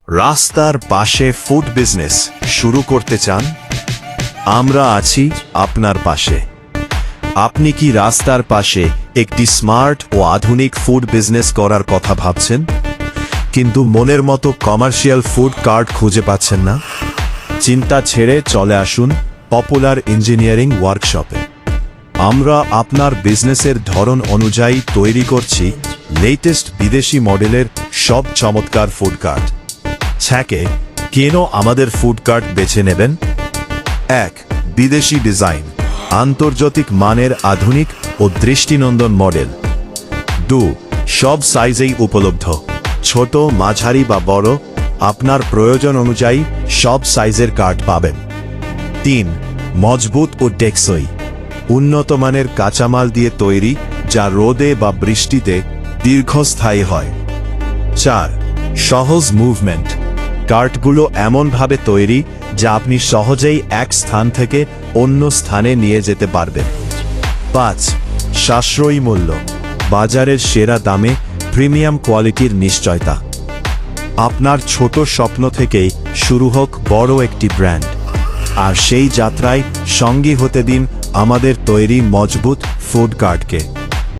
রাস্তার পাশে food business শুরু করতে চান? আমরা আছি আপনার পাশে। আপনি কি রাস্তার পাশে একটি স্মার্ট ও আধুনিক ফুড বিজনেস করার কথা ভাবছেন, কিন্তু মনের মতো কমার্শিয়াল ফুড কার্ট খুঁজে পাচ্ছেন না? চিন্তা ছেড়ে চলে আসুন পপুলার ইঞ্জিনিয়ারিং ওয়ার্কশপে। আমরা আপনার বিজনেসের ধরন অনুযায়ী তৈরি করছি লেটেস্ট বিদেশি মডেলের সব চমৎকার ফুড কার্ট। ছ্যাকে কেন আমাদের ফুড কার্ট বেছে নেবেন? 1. বিদেশি ডিজাইন, আন্তর্জাতিক মানের আধুনিক ও দৃষ্টিনন্দন মডেল। 2. সব সাইজেই উপলব্ধ, ছোট, মাঝারি বা বড়, আপনার প্রয়োজন অনুযায়ী সব সাইজের কার্ট পাবেন। 3. মজবুত ও টেকসই, উন্নত মানের কাঁচামাল দিয়ে তৈরি, যা রোদে বা বৃষ্টিতে দীর্ঘস্থায়ী হয়। 4. সহজ মুভমেন্ট, কার্টগুলো এমনভাবে তৈরি যা আপনি সহজেই এক স্থান থেকে অন্য স্থানে নিয়ে যেতে পারবেন। 5. সাশ্রয়ী মূল্য, বাজারের সেরা দামে প্রিমিয়াম কোয়ালিটির নিশ্চয়তা। আপনার ছোট স্বপ্ন থেকেই শুরু হোক বড় একটি ব্র্যান্ড, আর সেই যাত্রায় সঙ্গী হতে দিন আমাদের তৈরি মজবুত ফুড কার্টকে।